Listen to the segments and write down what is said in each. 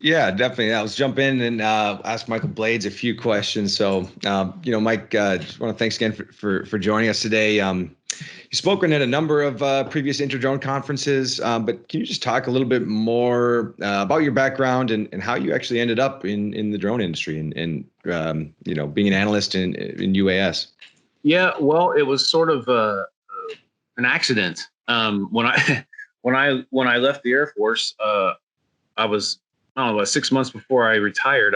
Yeah, definitely. I'll jump in and ask Michael Blades a few questions. So, Mike, just want to thanks again for joining us today. You've spoken at a number of previous InterDrone conferences, but can you just talk a little bit more about your background and how you actually ended up in the drone industry and being an analyst in UAS? Yeah, well, it was sort of an accident. When I when I left the Air Force, I was, I don't know, about 6 months before I retired.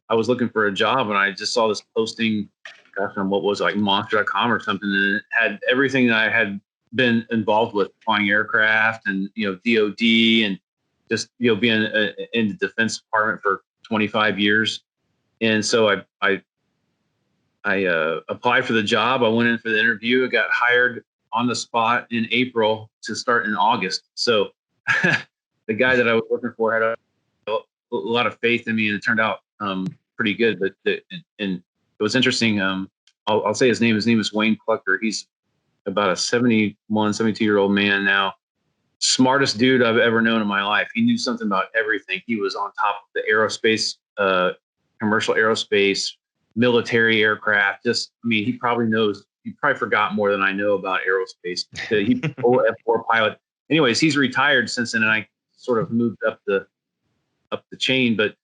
I was looking for a job, and I just saw this posting, gosh, on what was it, like Monster.com or something, and it had everything that I had been involved with, flying aircraft and DoD and just being in the Defense Department for 25 years. And so I applied for the job. I went in for the interview. I got hired on the spot in April to start in August. So the guy that I was looking for had a lot of faith in me, and it turned out pretty good. But and it was interesting. I'll say his name. His name is Wayne Plucker. He's about a 71, 72-year-old man now. Smartest dude I've ever known in my life. He knew something about everything. He was on top of the aerospace, commercial aerospace, military aircraft. He probably knows. He probably forgot more than I know about aerospace. He's an F4 pilot. Anyways, he's retired since then, and I sort of moved up the chain. But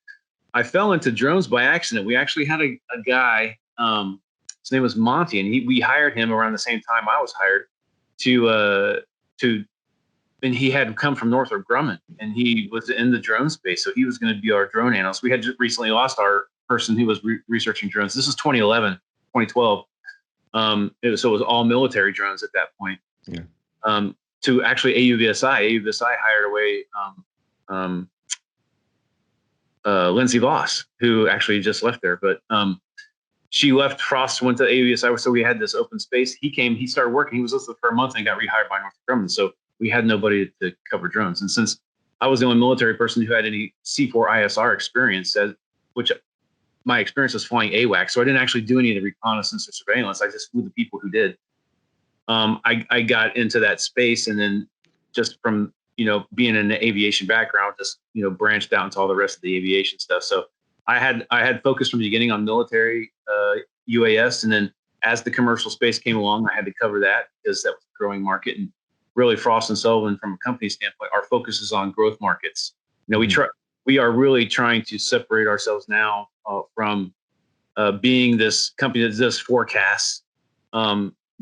I fell into drones by accident. We actually had a guy. His name was Monty, and we hired him around the same time I was hired and he had come from Northrop Grumman, and he was in the drone space, so he was going to be our drone analyst. We had just recently lost our person who was researching drones. This is 2011, 2012. So it was all military drones at that point. Yeah. To actually AUVSI. AUVSI hired away Lindsay Voss, who actually just left there. But she left. Frost went to AUVSI, so we had this open space. He came. He started working. He was listed for a month and got rehired by Northrop Grumman. So we had nobody to cover drones. And since I was the only military person who had any C4 ISR experience, which my experience was flying AWACS, so I didn't actually do any of the reconnaissance or surveillance. I just flew the people who did. I got into that space, and then just from being in the aviation background, just branched out into all the rest of the aviation stuff. So I had focused from the beginning on military UAS, and then as the commercial space came along, I had to cover that because that was a growing market. And really, Frost and Sullivan, from a company standpoint, our focus is on growth markets. We are really trying to separate ourselves now from being this company that does forecasts,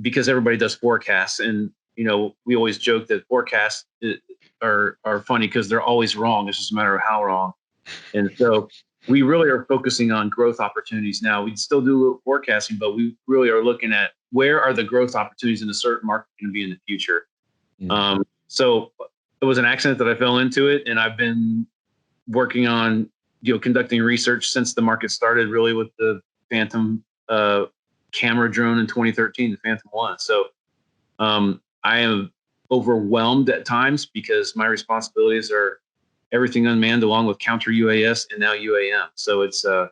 because everybody does forecasts, and we always joke that forecasts are funny because they're always wrong. It's just a matter of how wrong. And so we really are focusing on growth opportunities now. We still do a little forecasting, but we really are looking at where are the growth opportunities in a certain market going to be in the future. Mm-hmm. So it was an accident that I fell into it, and I've been working on conducting research since the market started, really with the Phantom camera drone in 2013, the Phantom 1. So I am overwhelmed at times because my responsibilities are everything unmanned, along with counter UAS and now UAM. So it's a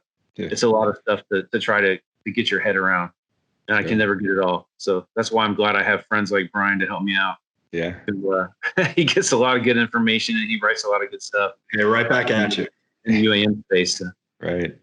lot of stuff to try to get your head around, and I can never get it all. So that's why I'm glad I have friends like Brian to help me out. Yeah. He gets a lot of good information, and he writes a lot of good stuff. Yeah, right back at you. In the UAM space. So. Right.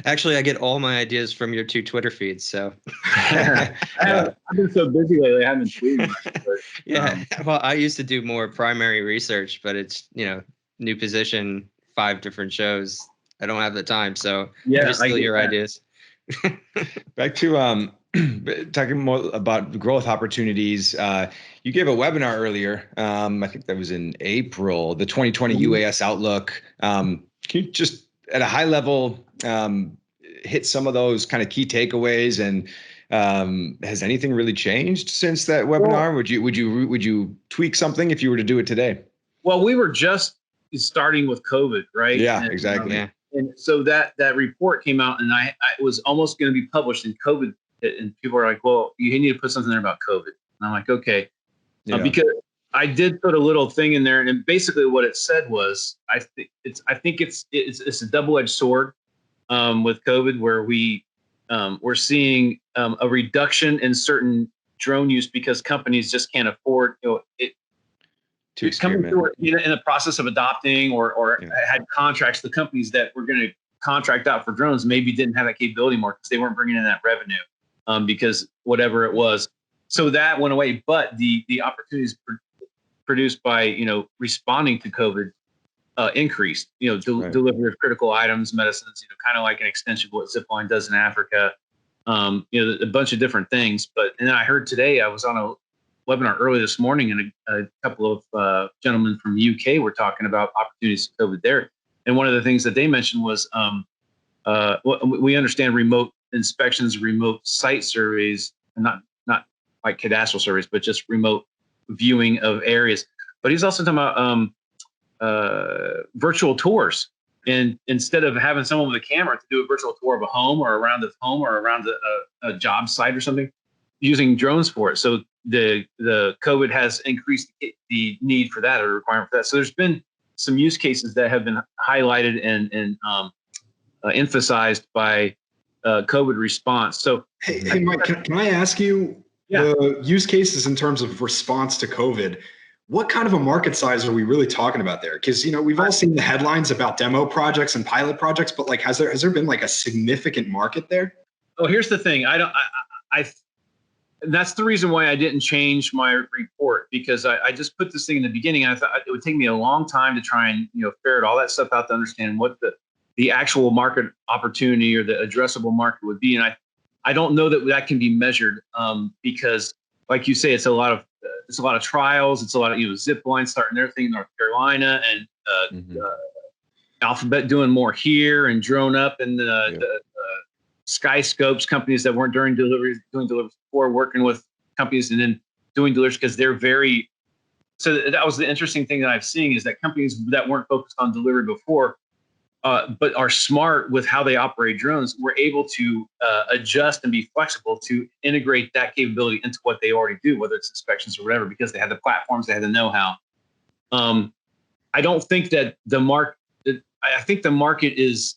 Actually, I get all my ideas from your two Twitter feeds. So I've been so busy lately, I haven't tweeted much. But, yeah. Well, I used to do more primary research, but it's, new position, 5 different shows. I don't have the time. So just steal your ideas. Back to talking more about growth opportunities. You gave a webinar earlier. I think that was in April, the 2020 UAS Outlook. Can you just at a high level hit some of those kind of key takeaways, and has anything really changed since that webinar? Would you tweak something if you were to do it today? Well, we were just starting with COVID, right? Yeah, exactly. And so that report came out, and I was almost going to be published in COVID, and people were like, well, you need to put something there about COVID. And I'm like, okay. Because I did put a little thing in there, and basically what it said was, I think it's a double-edged sword with COVID, where we're seeing a reduction in certain drone use because companies just can't afford. to experiment. Coming through in the process of adopting or had contracts, the companies that were going to contract out for drones maybe didn't have that capability more because they weren't bringing in that revenue because whatever it was. So that went away. But the opportunities produced by, responding to COVID increased, delivery of critical items, medicines, kind of like an extension of what Zipline does in Africa, a bunch of different things. And then I heard today, I was on a webinar early this morning, and a couple of gentlemen from the UK were talking about opportunities for COVID there. And one of the things that they mentioned was we understand remote inspections, remote site surveys, not like cadastral surveys, but just remote viewing of areas. But he's also talking about virtual tours. And instead of having someone with a camera to do a virtual tour of a home or around a job site or something, using drones for it. So the COVID has increased the need for that, or the requirement for that. So there's been some use cases that have been highlighted and emphasized by COVID response. So hey Mike, can I ask you the use cases in terms of response to COVID? What kind of a market size are we really talking about there? Because we've all seen the headlines about demo projects and pilot projects, but has there been like a significant market there? Oh, here's the thing. That's the reason why I didn't change my report, because I just put this thing in the beginning. I thought it would take me a long time to try and ferret all that stuff out to understand what the actual market opportunity or the addressable market would be. And I don't know that can be measured because, like you say, it's a lot of trials. It's a lot of Zipline starting their thing in North Carolina, and Alphabet doing more here, and Drone Up and the Skyscopes companies that weren't doing deliveries before, working with companies and then doing deliveries because they're very. So that was the interesting thing that I've seen, is that companies that weren't focused on delivery before, but are smart with how they operate drones, were able to adjust and be flexible to integrate that capability into what they already do, whether it's inspections or whatever, because they had the platforms, they had the know-how. I don't think that the market. I think the market is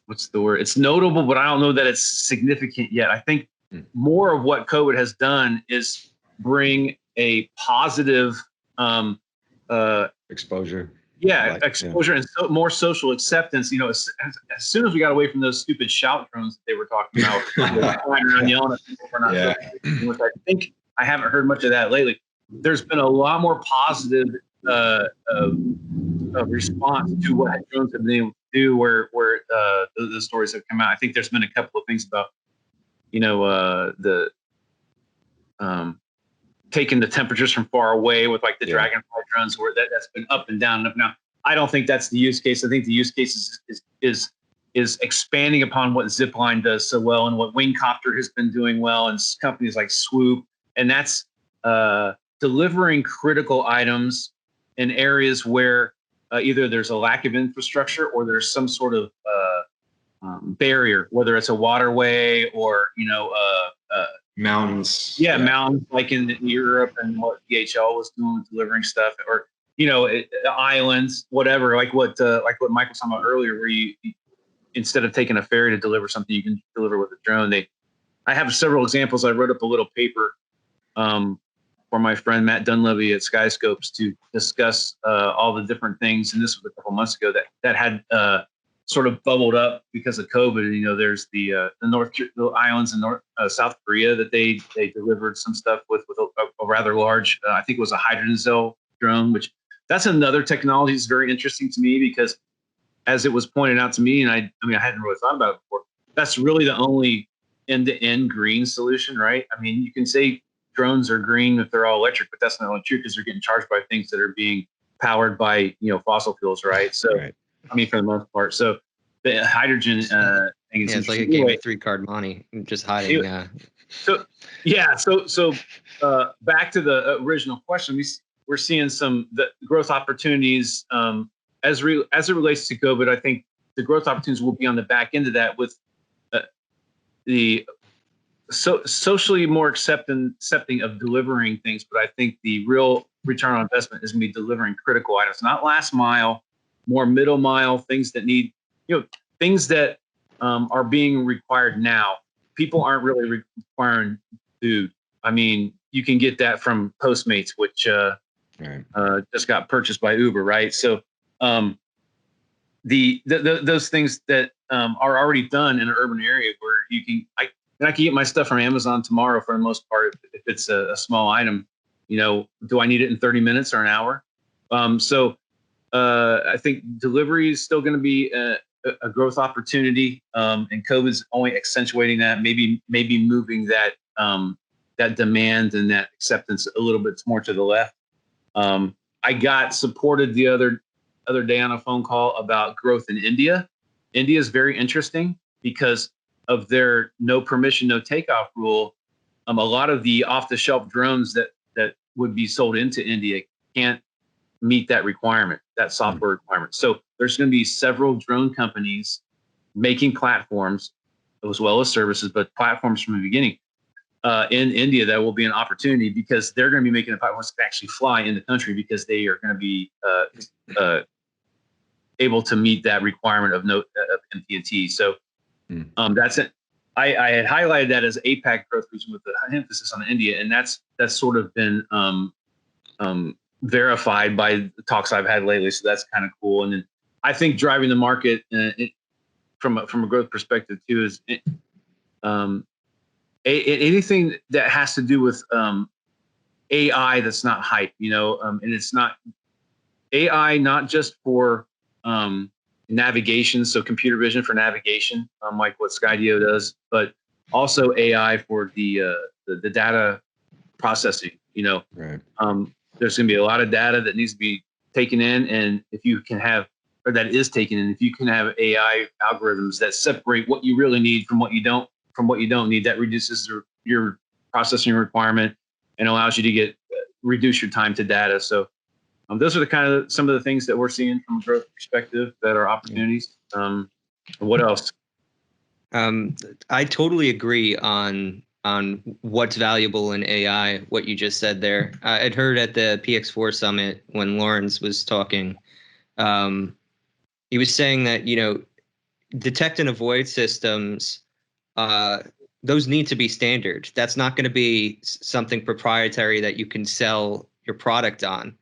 what's the word? It's notable, but I don't know that it's significant yet. I think more of what COVID has done is bring a positive exposure. Exposure and more social acceptance. As soon as we got away from those stupid shout drones that they were talking about, flying around yelling at people for not doing, which I think I haven't heard much of that lately. There's been a lot more positive response to what drones have been able to do, where the stories have come out. I think there's been a couple of things about the taking the temperatures from far away with like the Dragonfly drones, where that's been up and down and up. Now, I don't think that's the use case. I think the use case is expanding upon what Zipline does so well, and what Wingcopter has been doing well, and companies like Swoop, and that's delivering critical items in areas where either there's a lack of infrastructure or there's some sort of barrier, whether it's a waterway or mountains. Mountains, like in Europe, and what DHL was doing with delivering stuff, or islands, whatever, like what Mike was talking about earlier, where you instead of taking a ferry to deliver something, you can deliver with a drone. I have several examples. I wrote up a little paper for my friend Matt Dunleavy at Skyscopes to discuss all the different things, and this was a couple months ago, that had sort of bubbled up because of COVID. There's the islands in South Korea that they delivered some stuff with a rather large, I think it was a Hydrants drone, which that's another technology that's very interesting to me, because as it was pointed out to me, and I hadn't really thought about it before, that's really the only end-to-end green solution, right? I mean, you can say drones are green if they're all electric, but that's not really true, because they're getting charged by things that are being powered by fossil fuels, right? So, right. I mean, for the most part. So the hydrogen thing is it's like a game of 3-card money, just hiding. So back to the original question, we're seeing the growth opportunities as it relates to COVID. I think the growth opportunities will be on the back end of that, with the socially more accepting of delivering things. But I think the real return on investment is going to be delivering critical items, not last mile, more middle mile, things that need, things that are being required now. People aren't really requiring food. I mean, you can get that from Postmates, which just got purchased by Uber, right? So those things that are already done in an urban area where I can get my stuff from Amazon tomorrow for the most part if it's a small item. Do I need it in 30 minutes or an hour? So I think delivery is still going to be a growth opportunity, and COVID's only accentuating that. Maybe moving that demand and that acceptance a little bit more to the left. I got supported the other day on a phone call about growth in India. India is very interesting because of their no permission, no takeoff rule. A lot of the off-the-shelf drones that would be sold into India can't meet that requirement, that software requirement. So there's going to be several drone companies making platforms as well as services, but platforms from the beginning in India that will be an opportunity because they're going to be making the platforms to actually fly in the country because they are going to be able to meet that requirement of MPNT. So that's it. I had highlighted that as APAC growth region with the emphasis on India, and that's sort of been verified by the talks I've had lately. So that's kind of cool. And then I think driving the market from a growth perspective too is anything that has to do with AI that's not hype, and it's not AI not just for navigation, so computer vision for navigation, like what Skydio does, but also AI for the data processing. Right. There's going to be a lot of data that needs to be taken in, and if you can have, or that is taken in, if you can have AI algorithms that separate what you really need from what you don't need, that reduces your processing requirement and allows you to reduce your time to data. So those are some of the things that we're seeing from a growth perspective that are opportunities. What else? I totally agree on what's valuable in AI, what you just said there. I'd heard at the PX4 summit when Lawrence was talking, he was saying that, detect and avoid systems, those need to be standard. That's not going to be something proprietary that you can sell your product on.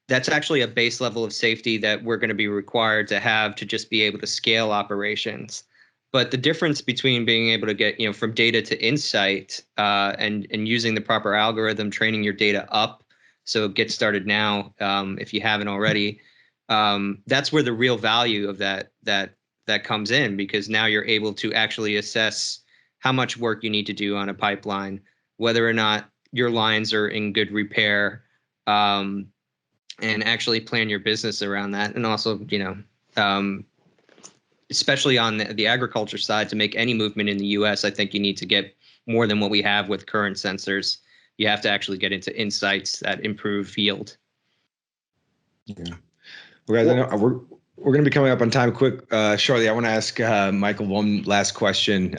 That's actually a base level of safety that we're going to be required to have to just be able to scale operations. But the difference between being able to get, from data to insight, and using the proper algorithm, training your data up, so get started now if you haven't already. That's where the real value of that comes in, because now you're able to actually assess how much work you need to do on a pipeline, whether or not your lines are in good repair, and actually plan your business around that. And also, especially on the agriculture side, to make any movement in the U.S., I think you need to get more than what we have with current sensors. You have to actually get into insights that improve yield. Yeah. Well, guys, I know we're going to be coming up on time shortly. I want to ask Michael one last question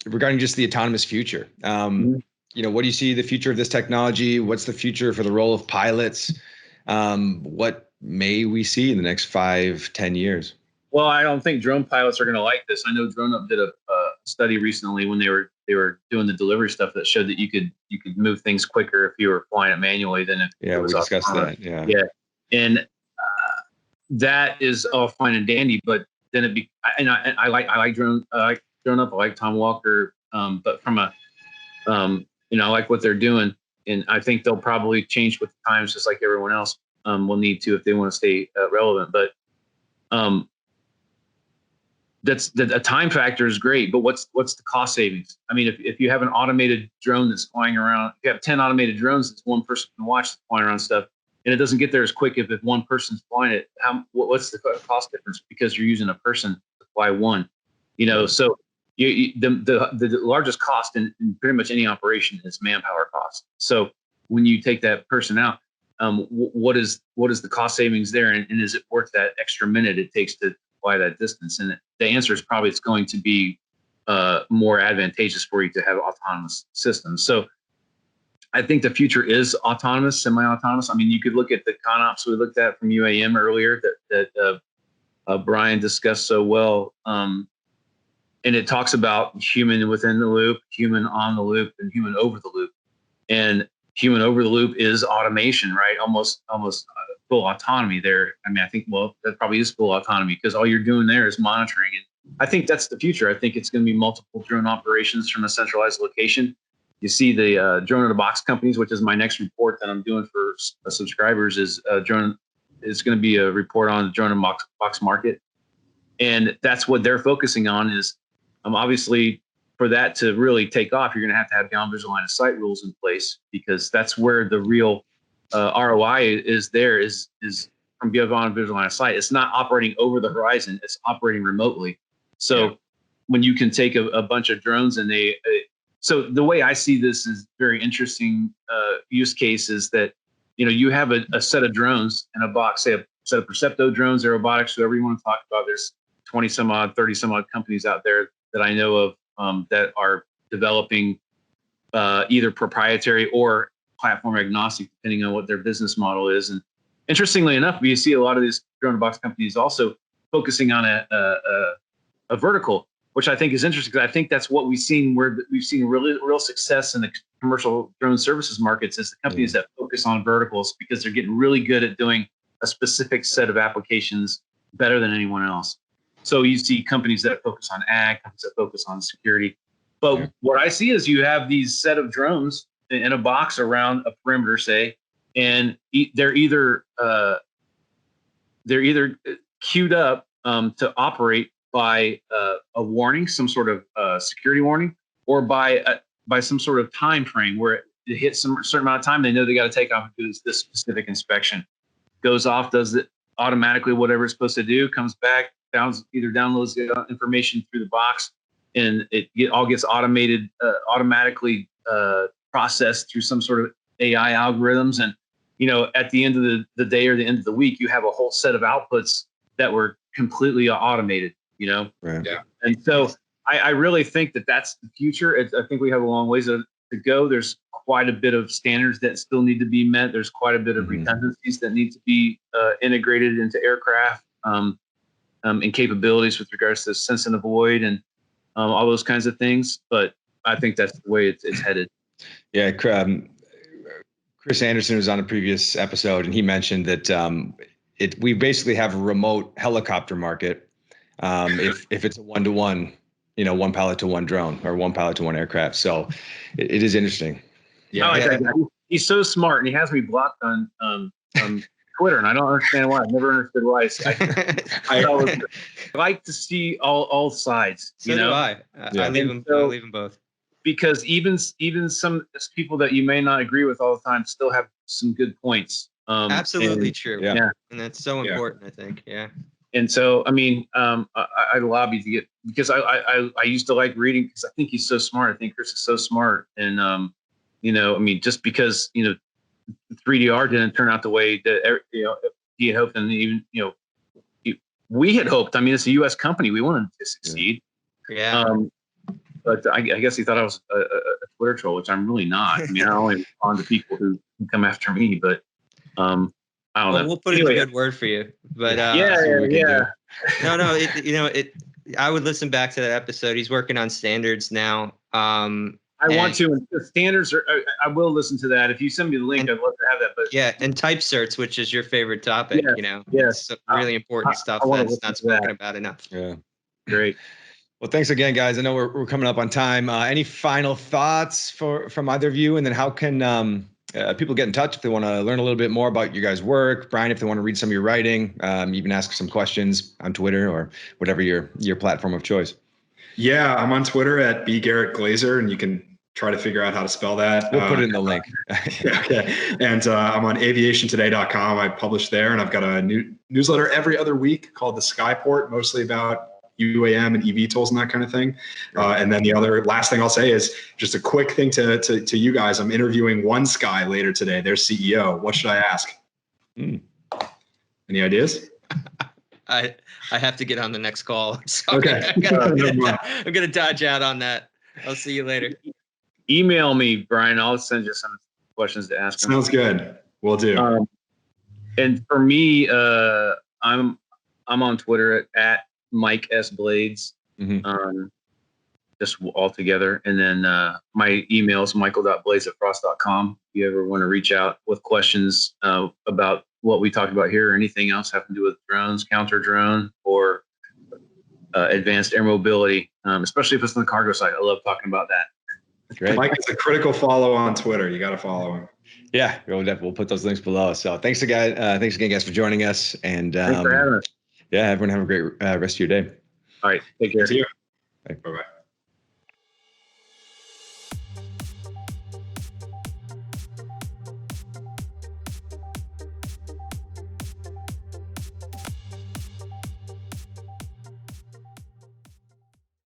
regarding just the autonomous future. What do you see the future of this technology? What's the future for the role of pilots? What may we see in the next 5-10 years? Well, I don't think drone pilots are going to like this. I know DroneUp did a study recently when they were doing the delivery stuff that showed that you could move things quicker if you were flying it manually than if it was we discussed that. Yeah. And that is all fine and dandy, but then I like DroneUp. I like Tom Walker, but from a I like what they're doing, and I think they'll probably change with the times, just like everyone else will need to if they want to stay relevant. But a time factor is great, but what's the cost savings? I mean, if you have an automated drone that's flying around, if you have 10 automated drones that's one person can watch flying around stuff, and it doesn't get there as quick if one person's flying it, what's the cost difference? Because you're using a person to fly one, so the largest cost in pretty much any operation is manpower cost. So when you take that person out, what is the cost savings there, and is it worth that extra minute it takes to fly that distance? And the answer is probably it's going to be more advantageous for you to have autonomous systems. So I think the future is autonomous, semi-autonomous. I mean, you could look at the ConOps we looked at from UAM earlier that Brian discussed so well. And it talks about human within the loop, human on the loop, and human over the loop. And human over the loop is automation, right? Almost full autonomy there. I mean, I think, well, that probably is full autonomy because all you're doing there is monitoring. And I think that's the future. I think it's going to be multiple drone operations from a centralized location. You see the drone in a box companies, which is my next report that I'm doing for subscribers, is drone. It's going to be a report on the drone and box market. And that's what they're focusing on is obviously for that to really take off, you're going to have beyond visual line of sight rules in place because that's where the real ROI is from beyond visual line of sight. It's not operating over the horizon. It's operating remotely. So when you can take a bunch of drones and so the way I see this is very interesting use case is that, you have a set of drones in a box, say a set of Percepto drones, Aerobotics, whoever you want to talk about. There's 20 some odd, 30 some odd companies out there that I know of that are developing either proprietary or platform agnostic, depending on what their business model is. And interestingly enough, you see a lot of these drone box companies also focusing on a vertical, which I think is interesting because I think that's what we've seen where we've seen real success in the commercial drone services markets is the companies that focus on verticals because they're getting really good at doing a specific set of applications better than anyone else. So you see companies that focus on ag, companies that focus on security. But what I see is you have these set of drones in a box around a perimeter, say, and they're either queued up to operate by a warning, some sort of security warning, or by some sort of time frame where it hits some certain amount of time. They know they got to take off and do this specific inspection. Goes off, does it automatically, whatever it's supposed to do, comes back, either downloads the information through the box, and it all gets automatically processed through some sort of AI algorithms. And at the end of the day or the end of the week, you have a whole set of outputs that were completely automated. Right. Yeah. And so I really think that that's the future. I think we have a long ways to go. There's quite a bit of standards that still need to be met. There's quite a bit of redundancies that need to be integrated into aircraft and capabilities with regards to sense and avoid and all those kinds of things. But I think that's the way it's headed. Yeah. Chris Anderson was on a previous episode, and he mentioned that we basically have a remote helicopter market. If it's a 1-to-1, one pilot to one drone or one pilot to one aircraft. So it is interesting. Yeah. He's so smart, and he has me blocked on Twitter, and I don't understand why. I've never understood why. I like to see all sides. So do I. I leave them both. Because even some people that you may not agree with all the time still have some good points. Absolutely true. Yeah. And that's so important, I think. Yeah. And so, I mean, I lobbied to get, because I used to like reading because I think he's so smart. I think Chris is so smart. And, I mean, just because, 3DR didn't turn out the way that, he had hoped, and even, we had hoped. I mean, it's a U.S. company. We wanted to succeed. Yeah. But I guess he thought I was a Twitter troll, which I'm really not. I mean, I only respond to people who come after me, but I don't know. We'll put in a good word for you. But yeah. No, I would listen back to that episode. He's working on standards now. I want to. And the standards are. I will listen to that. If you send me the link, I'd love to have that. But and type certs, which is your favorite topic. Yes, really important stuff that's not spoken about enough. Yeah, great. Well, thanks again, guys. I know we're coming up on time. Any final thoughts from either of you? And then how can people get in touch if they want to learn a little bit more about your guys' work? Brian, if they want to read some of your writing, even ask some questions on Twitter or whatever your platform of choice. Yeah, I'm on Twitter at Garret-Glaser, and you can try to figure out how to spell that. We'll put it in the link. Okay. And I'm on aviationtoday.com. I publish there, and I've got a newsletter every other week called The Skyport, mostly about UAM and eVTOLs and that kind of thing. And then the last thing I'll say is just a quick thing to you guys. I'm interviewing OneSky later today, their CEO. What should I ask? Any ideas? I have to get on the next call. So okay. I'm gonna dodge out on that. I'll see you later. Email me, Brian. I'll send you some questions to ask. Sounds good. Will do. And for me, I'm on Twitter at Mike S. Blades. Mm-hmm. just all together. And then my email is michael.blaze@frost.com. If you ever want to reach out with questions about what we talked about here or anything else having to do with drones, counter drone, or advanced air mobility, especially if it's on the cargo side. I love talking about that. Great. Mike is a critical follow on Twitter. You got to follow him. Yeah, we'll put those links below. So thanks again, guys, for joining us. And thanks for having us. Yeah, everyone have a great rest of your day. All right, take care. See you. Bye-bye.